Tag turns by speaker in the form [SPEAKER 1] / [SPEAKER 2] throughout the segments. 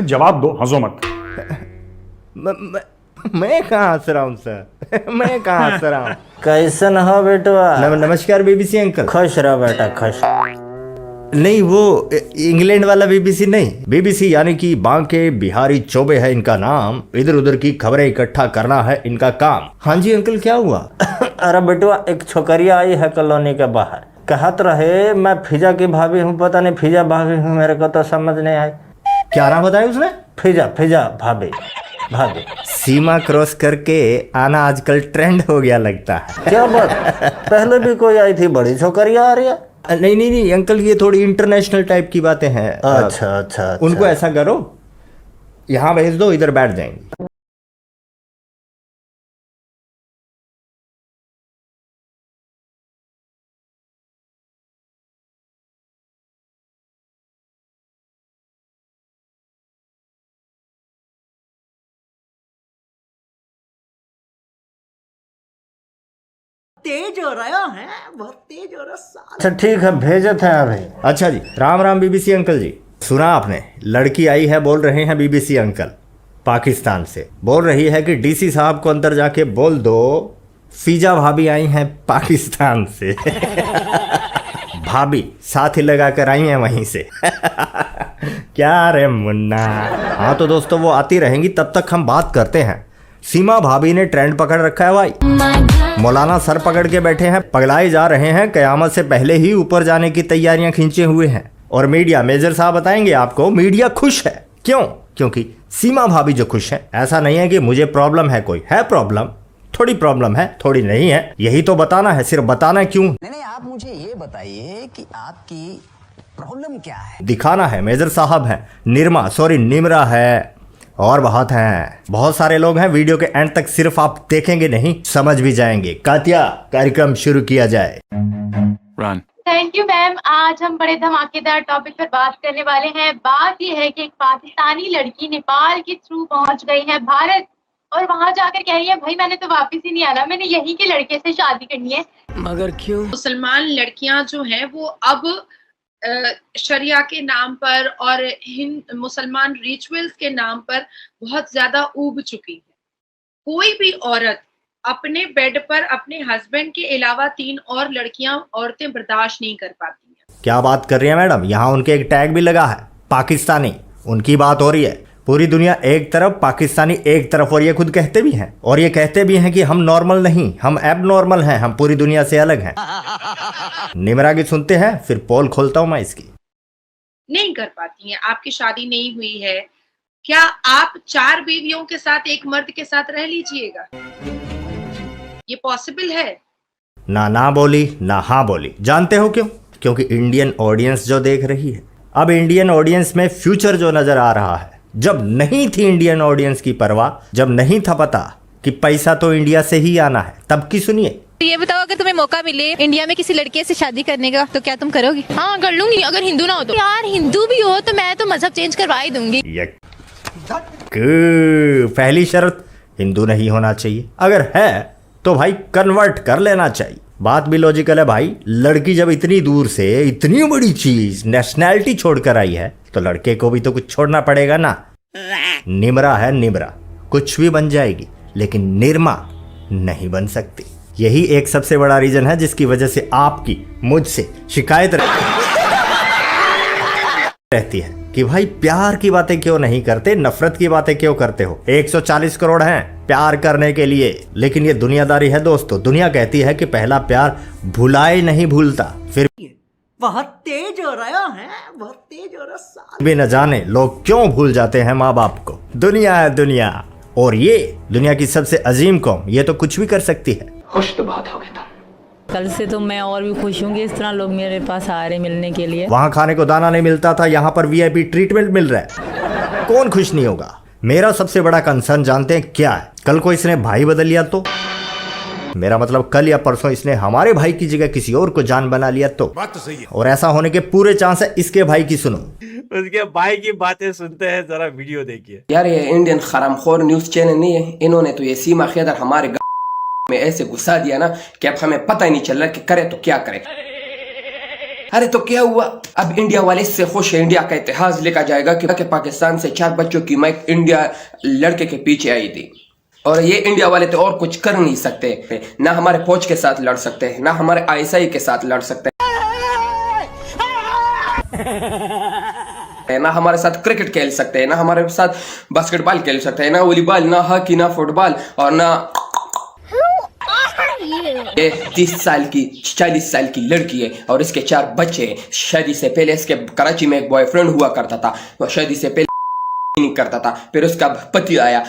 [SPEAKER 1] जवाब दो, हंसो मत।
[SPEAKER 2] मैं कहाँ हंस रहा हूँ सर, मैं कहाँ हंस रहा हूँ।
[SPEAKER 3] कैसन हो बेटवा?
[SPEAKER 2] नमस्कार बीबीसी अंकल।
[SPEAKER 3] खुश रहो बेटा, खुश।
[SPEAKER 2] नहीं, वो इंग्लैंड वाला बीबीसी नहीं, बीबीसी यानी कि बांके बिहारी चौबे है इनका नाम। इधर उधर की खबरें इकट्ठा करना है इनका काम। हाँ जी अंकल, क्या हुआ?
[SPEAKER 3] अरे बेटवा, एक छोकरिया आई है कॉलोनी के बाहर, कहत रहे मैं फिजा की भाभी हूँ। पता नहीं फिजा भाभी हूँ, मेरे को तो समझ नहीं आई।
[SPEAKER 2] क्या नाम बताया उसने?
[SPEAKER 3] फिजा भाभी। भाभी
[SPEAKER 2] सीमा क्रॉस करके आना आजकल ट्रेंड हो गया लगता है।
[SPEAKER 3] क्या बात, पहले भी कोई आई थी, बड़ी छोकरिया आ रही है?
[SPEAKER 2] नहीं अंकल, ये थोड़ी इंटरनेशनल टाइप की बातें हैं।
[SPEAKER 3] अच्छा।
[SPEAKER 2] उनको ऐसा करो, यहाँ भेज दो, इधर बैठ जाएंगे।
[SPEAKER 4] तेज हो रहा है, बहुत तेज हो रहा।
[SPEAKER 3] अच्छा ठीक है, भेजे थे अभी।
[SPEAKER 2] अच्छा जी, राम राम बीबीसी अंकल जी। सुना आपने, लड़की आई है, बोल रहे हैं बीबीसी अंकल पाकिस्तान से। बोल रही है कि डीसी साहब को अंदर जाके बोल दो फिजा भाभी आई हैं पाकिस्तान से। भाभी साथ ही लगा कर आई हैं वहीं से। क्या रे मुन्ना। हाँ तो दोस्तों, वो आती रहेंगी, तब तक हम बात करते हैं। सीमा भाभी ने ट्रेंड पकड़ रखा है भाई। मौलाना सर पकड़ के बैठे हैं, पगलाए जा रहे हैं, कयामत से पहले ही ऊपर जाने की तैयारियां खींचे हुए हैं। और मीडिया, मेजर साहब बताएंगे आपको, मीडिया खुश है। क्यों? क्योंकि सीमा भाभी जो खुश है। ऐसा नहीं है कि मुझे प्रॉब्लम है, कोई है प्रॉब्लम, थोड़ी प्रॉब्लम है, थोड़ी नहीं है, यही तो बताना है। सिर्फ बताना क्यों
[SPEAKER 4] नहीं, आप मुझे ये बताइए कि आपकी प्रॉब्लम क्या है।
[SPEAKER 2] दिखाना है। मेजर साहब है, निम्रा है, और बहुत हैं, बहुत सारे लोग हैं। वीडियो के एंड तक सिर्फ आप देखेंगे नहीं, समझ भी जाएंगे। कातिया, कार्यक्रम शुरू किया जाए।
[SPEAKER 5] Thank you ma'am. आज हम बड़े धमाकेदार टॉपिक पर बात करने वाले हैं। बात यह है कि एक पाकिस्तानी लड़की नेपाल के थ्रू पहुंच गई है भारत, और वहां जाकर कह रही है भाई मैंने तो वापस ही नहीं आना, मैंने यहीं के लड़के से शादी करनी है।
[SPEAKER 4] मगर क्यों?
[SPEAKER 6] मुसलमान लड़कियां जो हैं वो अब शरिया के नाम पर और मुसलमान रिचुअल्स के नाम पर बहुत ज्यादा ऊब चुकी है। कोई भी औरत अपने बेड पर अपने हस्बैंड के अलावा 3 और औरतें बर्दाश्त नहीं कर पाती हैं।
[SPEAKER 2] क्या बात कर रही है मैडम? यहाँ उनके एक टैग भी लगा है, पाकिस्तानी। उनकी बात हो रही है। पूरी दुनिया एक तरफ, पाकिस्तानी एक तरफ। और ये खुद कहते भी हैं, और ये कहते भी हैं कि हम नॉर्मल नहीं, हम एब नॉर्मल हैं, हम पूरी दुनिया से अलग हैं। निमरा की सुनते हैं, फिर पोल खोलता हूं मैं इसकी।
[SPEAKER 6] नहीं कर पाती हैं। आपकी शादी नहीं हुई है, क्या आप 4 बीवियों के साथ एक मर्द के साथ रह लीजिएगा? ये पॉसिबल है?
[SPEAKER 2] ना बोली ना हाँ बोली। जानते हो क्यों? क्योंकि इंडियन ऑडियंस जो देख रही है, अब इंडियन ऑडियंस में फ्यूचर जो नजर आ रहा है। जब नहीं थी इंडियन ऑडियंस की परवाह, जब नहीं था पता कि पैसा तो इंडिया से ही आना है, तब की सुनिए।
[SPEAKER 7] तो ये बताओ, अगर तुम्हें मौका मिले इंडिया में किसी लड़के से शादी करने का, तो क्या तुम करोगी? हाँ कर लूंगी, अगर हिंदू ना हो तो। यार हिंदू भी हो तो मैं तो मजहब चेंज करवा ही दूंगी।
[SPEAKER 2] पहली शर्त, हिंदू नहीं होना चाहिए। अगर है तो भाई कन्वर्ट कर लेना चाहिए। बात भी लॉजिकल है भाई। लड़की जब इतनी दूर से इतनी बड़ी चीज नेशनैलिटी छोड़कर आई है, तो लड़के को भी तो कुछ छोड़ना पड़ेगा ना। निमरा है, निमरा कुछ भी बन जाएगी, लेकिन निर्मा नहीं बन सकती। यही एक सबसे बड़ा रीजन है जिसकी वजह से आपकी मुझसे शिकायत रहती है कि भाई प्यार की बातें क्यों नहीं करते, नफरत की बातें क्यों करते हो। 140 करोड़ हैं प्यार करने के लिए, लेकिन ये दुनियादारी है दोस्तों। दुनिया कहती है कि पहला प्यार भुलाए नहीं भूलता। फिर
[SPEAKER 4] बहुत तेज हो रहा है, बहुत तेज हो रहा।
[SPEAKER 2] भी न जाने लोग क्यों भूल जाते हैं माँ बाप को। दुनिया है दुनिया, और ये दुनिया की सबसे अजीम कौम, ये तो कुछ भी कर सकती है।
[SPEAKER 8] खुश तो बहुत हो गया।
[SPEAKER 9] कल से तो मैं और भी खुश हूँ कि इस तरह लोग मेरे पास आ रहे मिलने के लिए।
[SPEAKER 2] वहाँ खाने को दाना नहीं मिलता था, यहाँ पर वीआईपी ट्रीटमेंट मिल रहा है। कौन खुश नहीं होगा? मेरा सबसे बड़ा कंसर्न जानते हैं क्या है? कल को इसने भाई बदल लिया तो, मेरा मतलब कल या परसों इसने हमारे भाई की जगह किसी और को जान बना लिया तो। बात तो सही है। और ऐसा होने के पूरे चांस है। इसके भाई की सुनो,
[SPEAKER 10] उसके भाई की बातें सुनते हैं, जरा वीडियो देखिए।
[SPEAKER 8] यार ये इंडियन हरामखोर न्यूज चैनल नहीं है, इन्होंने तो ये सीमा खैदर हमारे में ऐसे घुसा दिया ना कि अब हमें पता ही नहीं चल रहा कि करे तो क्या करे। अरे तो क्या हुआ, अब इंडिया वाले इससे खुश है। इंडिया का इतिहास लिखा जाएगा कि पाकिस्तान से 4 बच्चों की माँ इंडिया लड़के के पीछे आई थी। और ये इंडिया वाले तो और कुछ कर नहीं सकते, ना हमारे फौज के साथ लड़ सकते हैं, ना हमारे आईएसआई के साथ लड़ सकते हैं, ना हमारे साथ क्रिकेट खेल सकते हैं, ना हमारे साथ बास्केटबॉल खेल सकते हैं, ना वॉलीबॉल, ना हॉकी, ना फुटबॉल, और ना ये 30 साल की 40 साल की लड़की है और इसके 4 बच्चे हैं। शादी से पहले इसके कराची में एक बॉयफ्रेंड हुआ करता था, वो शादी से पहले नहीं करता था, फिर उसका पति आया,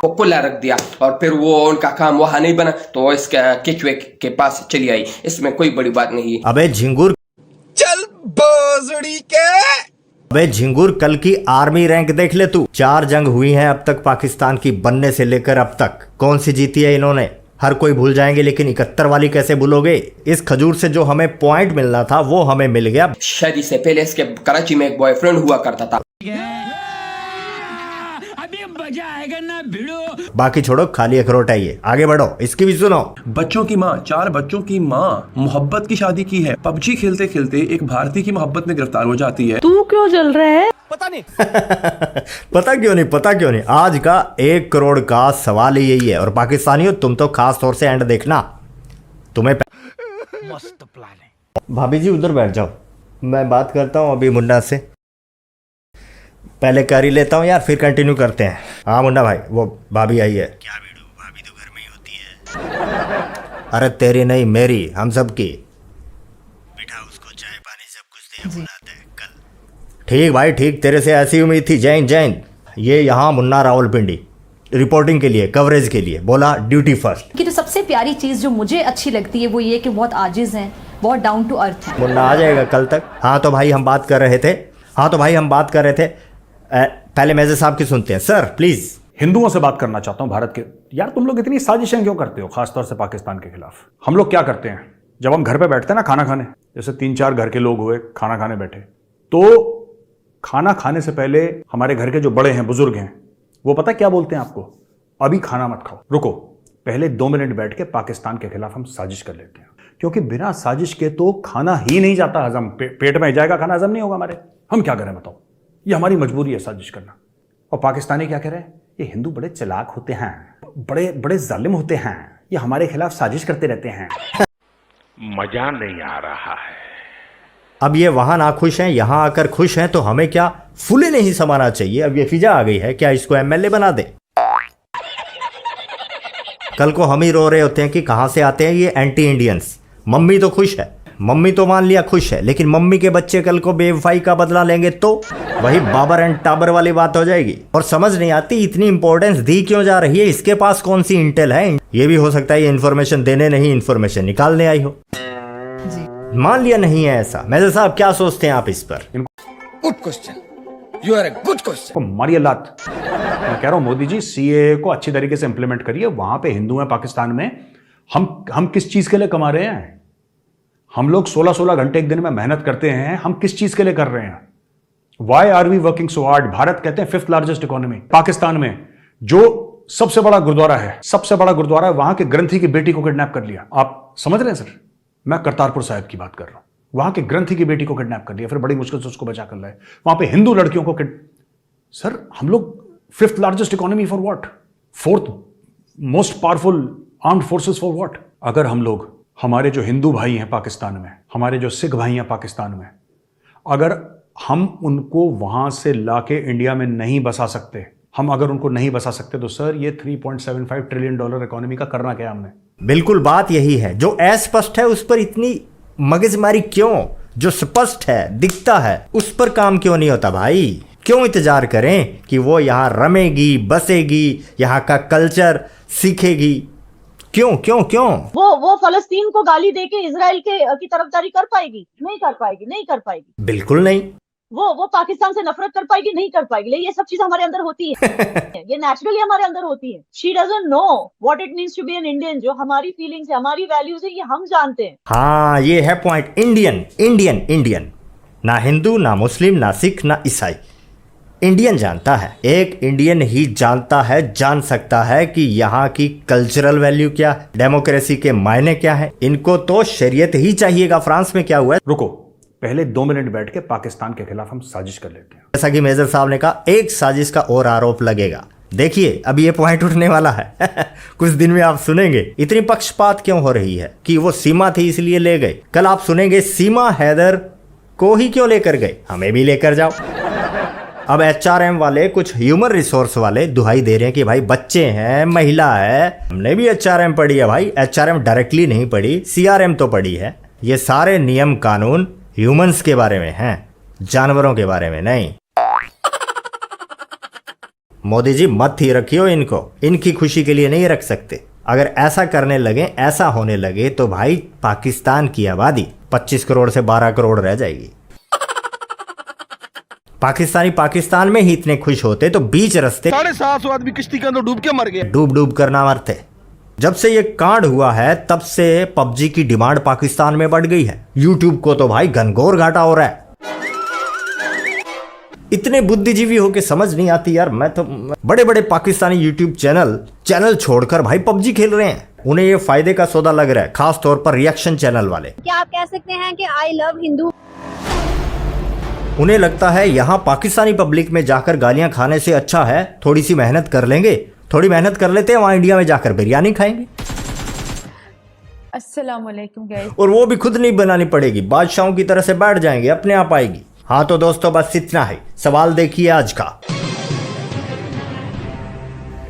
[SPEAKER 8] वो पुला रख दिया, और फिर वो उनका काम वहां नहीं बना तो वो इसका किचवे के पास चली आई। इसमें कोई बड़ी बात नहीं।
[SPEAKER 2] अबे झिंगुर,
[SPEAKER 11] चल बोजड़ी के।
[SPEAKER 2] अबे झिंगुर, कल की आर्मी रैंक देख ले तू। 4 जंग हुई हैं अब तक पाकिस्तान की बनने से लेकर अब तक। कौन सी जीती है इन्होंने? हर कोई भूल जाएंगे, लेकिन 71 वाली कैसे भूलोगे? इस खजूर से जो हमें पॉइंट मिलना था वो हमें मिल गया।
[SPEAKER 8] शादी से पहले इसके कराची में एक बॉयफ्रेंड हुआ करता था।
[SPEAKER 12] अभी मजा आएगा ना भिड़ो।
[SPEAKER 2] बाकी छोड़ो, खाली अखरोट है ये। आगे बढ़ो, इसकी भी सुनो।
[SPEAKER 13] बच्चों की माँ, 4 बच्चों की माँ मोहब्बत की शादी की है। पबजी खेलते खेलते एक भारतीय की मोहब्बत में गिरफ्तार हो जाती है।
[SPEAKER 7] तू क्यों जल रहा है?
[SPEAKER 11] पता नहीं
[SPEAKER 2] पता क्यों नहीं। आज का 1 करोड़ का सवाल ही यही है। और पाकिस्तानियों, तुम तो खास तौर से एंड देखना, तुम्हें
[SPEAKER 11] मस्त प्लान है।
[SPEAKER 2] भाभी जी उधर बैठ जाओ, मैं बात करता हूँ अभी मुन्ना से। पहले कर ही लेता हूँ यार, फिर कंटिन्यू करते हैं। हाँ मुन्ना भाई, वो भाभी आई है। क्या बेटू, भाभी तो घर में ही होती है। अरे तेरी नहीं, मेरी, हम सब की। बेटा उसको चाय पानी सब कुछ दे, बुलाते हैं कल। ठीक भाई ठीक, तेरे से ऐसी उम्मीद थी। जैन जैन, ये यहाँ मुन्ना रावलपिंडी रिपोर्टिंग के लिए, कवरेज के लिए बोला, ड्यूटी फर्स्ट।
[SPEAKER 14] कि जो सबसे प्यारी चीज जो मुझे अच्छी लगती है वो ये कि बहुत आजिज हैं, बहुत डाउन टू अर्थ हैं।
[SPEAKER 2] मुन्ना आ जाएगा कल तक। हाँ तो भाई हम बात कर रहे थे। पहले मेजर साहब की सुनते हैं। Sir please.
[SPEAKER 1] हिंदुओं से बात करना चाहता हूं भारत के। यार तुम लोग इतनी साजिशें क्यों करते हो, खासतौर से पाकिस्तान के खिलाफ? हम लोग क्या करते हैं, जब हम घर पे बैठते हैं ना खाना खाने, जैसे 3-4 घर के लोग हुए, खाना खाने बैठे, तो खाना खाने से पहले हमारे घर के जो बड़े हैं, बुजुर्ग हैं, वो पता क्या बोलते हैं आपको? अभी खाना मत खाओ, रुको, पहले 2 मिनट बैठ के पाकिस्तान के खिलाफ हम साजिश कर लेते हैं। क्योंकि बिना साजिश के तो खाना ही नहीं जाता हजम। पेट में जाएगा खाना, हजम नहीं होगा हमारे। हम क्या करें बताओ? ये हमारी मजबूरी है साजिश करना। और पाकिस्तानी क्या कह रहे हैं? ये हिंदू बड़े चालाक होते हैं, बड़े बड़े जालिम होते हैं, ये हमारे खिलाफ साजिश करते रहते हैं।
[SPEAKER 15] मजा नहीं आ रहा है।
[SPEAKER 2] अब ये वहां ना खुश हैं, यहां आकर खुश हैं, तो हमें क्या फूले नहीं समाना चाहिए? अब ये फिजा आ गई है, क्या इसको एमएलए बना दे? कल को हम ही रो रहे होते हैं कि कहां से आते हैं ये एंटी इंडियंस। मम्मी तो खुश है, मम्मी तो मान लिया खुश है, लेकिन मम्मी के बच्चे कल को बेवफाई का बदला लेंगे तो वही बाबर एंड टाबर वाली बात हो जाएगी। और समझ नहीं आती इतनी इंपॉर्टेंस दी क्यों जा रही है। इसके पास कौन सी इंटेल है? ये भी हो सकता है ये इन्फॉर्मेशन देने नहीं, इन्फॉर्मेशन निकालने आई हो। मान लिया नहीं है ऐसा। मेजर साहब क्या सोचते हैं आप इस पर?
[SPEAKER 11] Good question, you are a good question.
[SPEAKER 1] मारिए लात। मैं कह रहा हूं मोदी जी, सीए को अच्छी तरीके से इंप्लीमेंट करिए। वहां पे हिंदू हैं पाकिस्तान में, हम किस चीज के लिए कमा रहे हैं? हम लोग 16-16 घंटे एक दिन में मेहनत करते हैं, हम किस चीज के लिए कर रहे हैं? Why are we working so hard? Bharat कहते हैं 5th लार्जेस्ट इकोनॉमी। पाकिस्तान में जो सबसे बड़ा गुरुद्वारा है, वहां के ग्रंथी की बेटी को किडनैप कर लिया। आप समझ रहे हैं सर? मैं करतारपुर साहिब की बात कर रहा हूं। वहां के ग्रंथी की बेटी को किडनैप कर लिया, फिर बड़ी मुश्किल से उसको बचा कर लाए। वहां पे हिंदू लड़कियों को सर हम लोग 5th largest economy for what? 4th most powerful armed forces for what? अगर हम लोग, हमारे जो हिंदू भाई हैं पाकिस्तान में, हमारे जो सिख भाई हैं पाकिस्तान में, अगर हम उनको वहां से लाके इंडिया में नहीं बसा सकते, तो सर ये $3.75 ट्रिलियन इकोनॉमी का करना क्या हमने?
[SPEAKER 2] बिल्कुल बात यही है। जो अस्पष्ट है उस पर इतनी मगजमारी क्यों? जो स्पष्ट है, दिखता है, उस पर काम क्यों नहीं होता भाई? क्यों इंतजार करें कि वो यहाँ रमेगी, बसेगी, यहाँ का कल्चर सीखेगी? क्यों?
[SPEAKER 16] वो फलस्तीन को गाली देके इजराइल की तरफदारी कर पाएगी? नहीं कर पाएगी।
[SPEAKER 2] बिल्कुल नहीं।
[SPEAKER 16] वो पाकिस्तान से नफरत कर पाएगी? नहीं कर पाएगी। ये सब चीज हमारे अंदर होती है। ये नेचुरली हमारे अंदर होती है। She doesn't know what it means to be an Indian. जो हमारी फीलिंग्स है, हमारी वैल्यूज है, ये हम जानते हैं।
[SPEAKER 2] हाँ ये है पॉइंट। इंडियन, ना हिंदू, ना मुस्लिम, ना सिख, ना ईसाई। इंडियन जानता है। एक इंडियन ही जान सकता है कि यहाँ की कल्चरल वैल्यू क्या है, डेमोक्रेसी के मायने क्या है। इनको तो शरीयत ही चाहिएगा। फ्रांस में क्या हुआ है?
[SPEAKER 1] रुको, पहले 2 मिनट बैठ के पाकिस्तान के खिलाफ हम साजिश कर लेते हैं।
[SPEAKER 2] जैसा कि मेजर साहब ने कहा, एक साजिश का और आरोप लगेगा। देखिए अभी ये पॉइंट उठने वाला है कुछ दिन में आप सुनेंगे इतनी पक्षपात क्यों हो रही है कि वो सीमा थी इसलिए ले गए। कल आप सुनेंगे सीमा हैदर को ही क्यों लेकर गए, हमें भी लेकर जाओ। अब HRM वाले, कुछ ह्यूमन रिसोर्स वाले दुहाई दे रहे हैं कि भाई बच्चे हैं, महिला है। हमने भी HRM पढ़ी है भाई, HRM डायरेक्टली नहीं पढ़ी, CRM तो पढ़ी है। ये सारे नियम कानून ह्यूमंस के बारे में हैं, जानवरों के बारे में नहीं। मोदी जी मत ही रखियो इनको, इनकी खुशी के लिए नहीं रख सकते। अगर ऐसा करने लगे, ऐसा होने लगे तो भाई पाकिस्तान की आबादी 25 करोड़ से 12 करोड़ रह जाएगी। पाकिस्तानी पाकिस्तान में ही इतने खुश होते तो बीच रास्ते
[SPEAKER 11] 750 आदमी किश्ती के अंदर डूब के मर गए।
[SPEAKER 2] डूब कर ना मरते। जब से ये कांड हुआ है तब से PUBG की डिमांड पाकिस्तान में बढ़ गई है। YouTube को तो भाई घनघोर घाटा हो रहा है। इतने बुद्धिजीवी होके समझ नहीं आती यार। मैं तो बड़े बड़े पाकिस्तानी YouTube चैनल छोड़कर भाई PUBG खेल रहे हैं। उन्हें ये फायदे का सौदा लग रहा है, खास तौर पर रिएक्शन चैनल वाले।
[SPEAKER 17] क्या आप कह सकते हैं कि आई लव हिंदू?
[SPEAKER 2] उन्हें लगता है यहाँ पाकिस्तानी पब्लिक में जाकर गालियां खाने से अच्छा है थोड़ी सी मेहनत कर लेंगे, थोड़ी मेहनत कर लेते हैं, वहां इंडिया में जाकर बिरयानी खाएंगे।
[SPEAKER 18] अस्सलाम वालेकुम गाइस।
[SPEAKER 2] और वो भी खुद नहीं बनानी पड़ेगी, बादशाहों की तरह से बैठ जाएंगे, अपने आप आएगी। हाँ तो दोस्तों बस इतना है। सवाल देखिए आज का,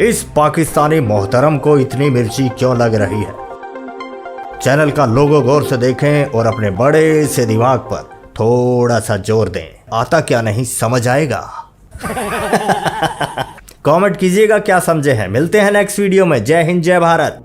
[SPEAKER 2] इस पाकिस्तानी मोहतरम को इतनी मिर्ची क्यों लग रही है? चैनल का लोगो गौर से देखें और अपने बड़े से दिमाग पर थोड़ा सा जोर दें। आता क्या नहीं समझ आएगा। कमेंट कीजिएगा क्या समझे हैं। मिलते हैं नेक्स्ट वीडियो में। जय हिंद, जय भारत।